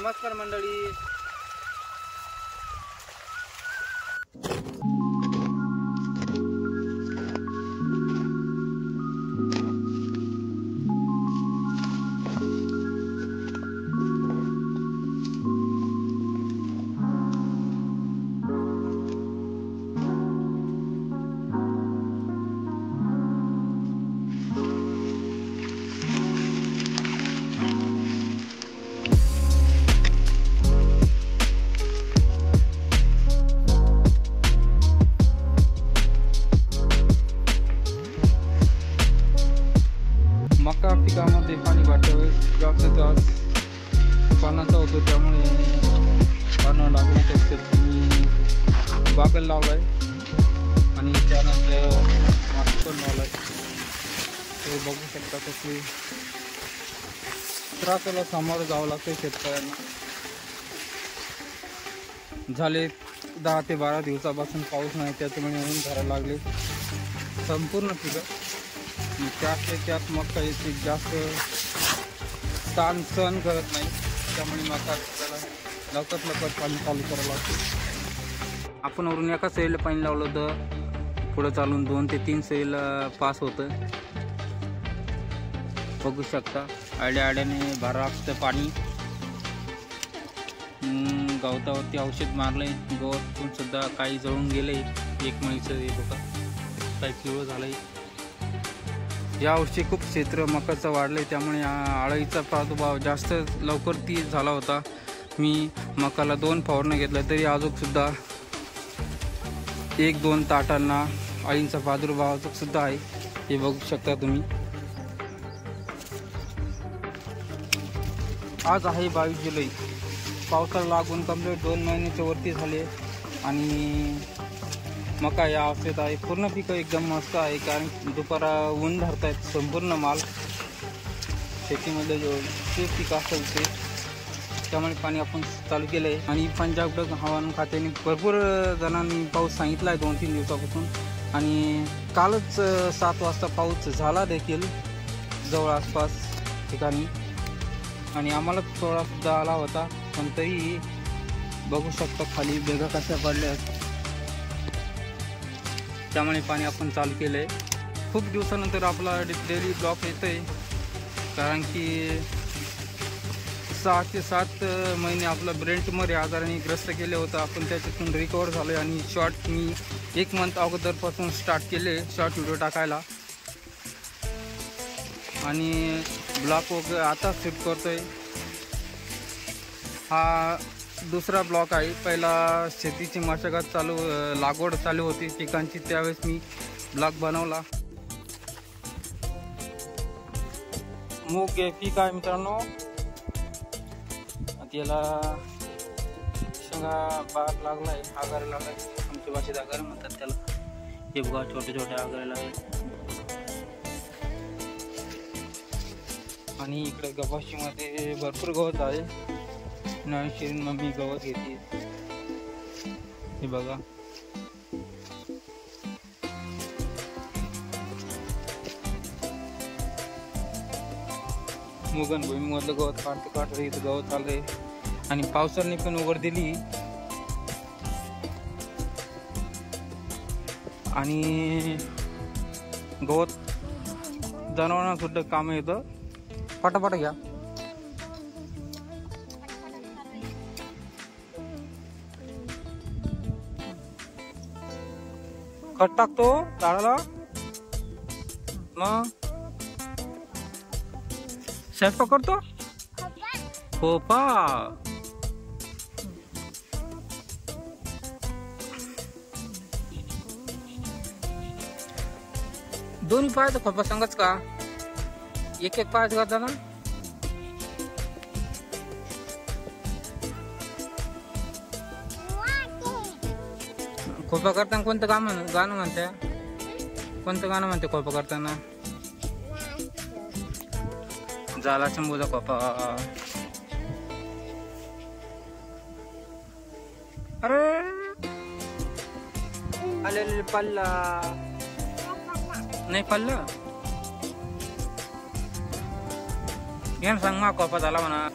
नमस्कार मंडळी. मका पिकामध्ये पाणी वाटतं जास्त त्रास पाण्याचा होतो, त्यामुळे पाणी लागले तर मी बागल लावला आहे आणि त्यानंतर माती पण लावला आहे. ते बघू शकता कसे त्रासाला सामोरं जावं लागतं शेतकऱ्यांना. झाले 10 ते 12 दिवसापासून पाऊस नाही, त्याच्यामुळे ऊन धरायला लागले संपूर्ण पिकं. त्यात मका याची जास्त ताण सहन करत नाही, त्यामुळे मका त्याला लवकर पाणी चालू करावं लागतं. आपण वरून एका सैलला पाणी लावलं तर पुढं चालून 2 ते 3 सैल पास होतं. बघू शकता आड्याने भरा असतं पाणी. गवतावरती औषध मारलंय, गवत पण सुद्धा काही जळून गेलंय. एक महिन्याचं हे बघा काही पिवळं झालंय. यावर्षी खूप क्षेत्र मकाचं वाढलंय, त्यामुळे आळीचा प्रादुर्भाव जास्त लवकर ती झाला होता. मी मकाला 2 फवारण्या घेतल्या तरी अजून सुद्धा 1-2 ताटांना अळींचा प्रादुर्भाव सुद्धा आहे. हे बघू शकता तुम्ही. आज आहे 22 जुलै. पावसाला लागून कंप्लीट 2 महिन्याच्या वरती झाले आणि मका या अवस्थेत आहे. पूर्ण पिकं एकदम मस्त आहे, कारण दुपारा ऊन धरतायत संपूर्ण माल शेतीमध्ये जे पीक असेल ते, त्यामुळे पाणी आपण चालू केलं आहे. आणि पंजाब हवामान खात्याने भरपूर जणांनी पाऊस सांगितला आहे 2-3 दिवसापासून. आणि कालच 7 वाजता पाऊस झाला देखील जवळ आसपास ठिकाणी, आणि आम्हाला थोडासुद्धा आला होता, पण तरी बघू शकता खाली बेगा कशा पडल्या आहेत. त्यामुळे पाणी आपण चालू केलं आहे. खूप दिवसानंतर आपला डेली ब्लॉक येतो आहे, कारण की 6 ते 7 महिने आपला ब्रेन ट्यूमर या आजाराने ग्रस्त केले होतं. आपण त्याच्यातून रिकवर झालो आहे आणि शॉर्ट मी 1 मंथ अगोदरपासून स्टार्ट केले शॉर्ट व्हिडिओ टाकायला, आणि ब्लॉक वगैरे आता शूट करतो आहे. हा दुसरा ब्लॉक आहे. पहिला शेतीची मशागत लागवड चालू होती पिकांची, त्यावेळेस मी ब्लॉक बनवला. मूग हे पीक आहे मित्रांनो. त्याला शेंगा बाग लागलाय, आगार लागलाय, आमच्या भाषेत आगार म्हणतात त्याला. हे बघा छोटे आगार लागले. आणि इकडे गव्हाशीमध्ये भरपूर गवत आहे. नवीन शिरीन मम्मी गवत घेते, हे बघा. मुगन भूमीमधलं गवत काढतं इथं गवत आलंय. आणि पावसाने पण उघड दिली, आणि गवत जनावरांना सुद्धा काम येतं. पटापट घ्या. खत टाकतो झाडाला, मग स्वयंपाक करतो. खोपा दोन्ही पायाचा खोपा सांगच का? एक पायाच करता ना. खोपा करताना कोणतं गाणं म्हणते? कोणतं गाणं म्हणते खोपा करताना? झाला शंभूचा खोपा. अरे आले पल्ला नाही, पल्ला घे सांग मा खोपा झाला म्हणा.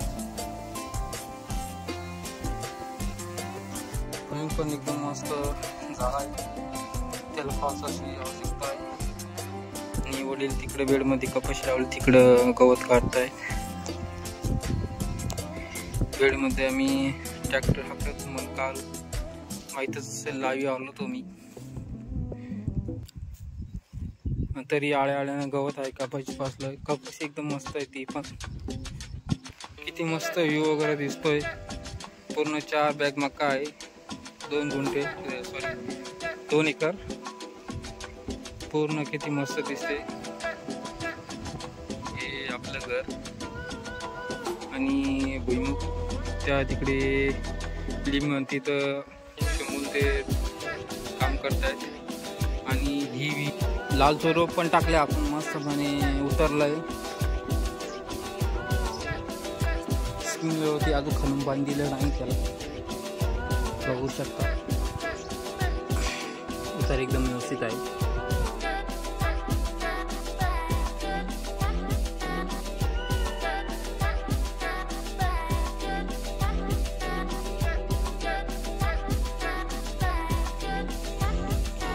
जमीन पण एकदम मस्त झाड आहे, त्याला पावसाची आवश्यकता आहे. आणि वडील तिकडे बेडमध्ये कपाशी लावली, तिकडं गवत काढताय. बेडमध्ये आम्ही ट्रॅक्टर हाकत मग काल माहीतच असेल लावी आलो होतो मी. तरी आळ्यानं गवत आहे, कपाशी पासलं. कपाशी एकदम मस्त आहे, ती पण किती मस्त व्ह्यू वगैरे दिसतोय. पूर्ण 4 बॅग मका आहे, 2 गुंठे सॉरी 2 एकर. पूर्ण किती मस्त दिसते. हे आपलं घर आणि भुईमुग त्या तिकडे लिंब तिथं शिमूल ते काम करतायत. आणि ही लाल चोरो पण टाकले आपण मस्तपणे उतरलाय. स्कीम होती अजून खालून बांधलेलं नाही, त्याला बघू शकता. उतार एकदम व्यवस्थित आहे.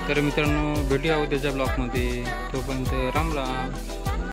तर मित्रांनो, भेटूया उद्याच्या ब्लॉगमध्ये. तोपर्यंत राम राम.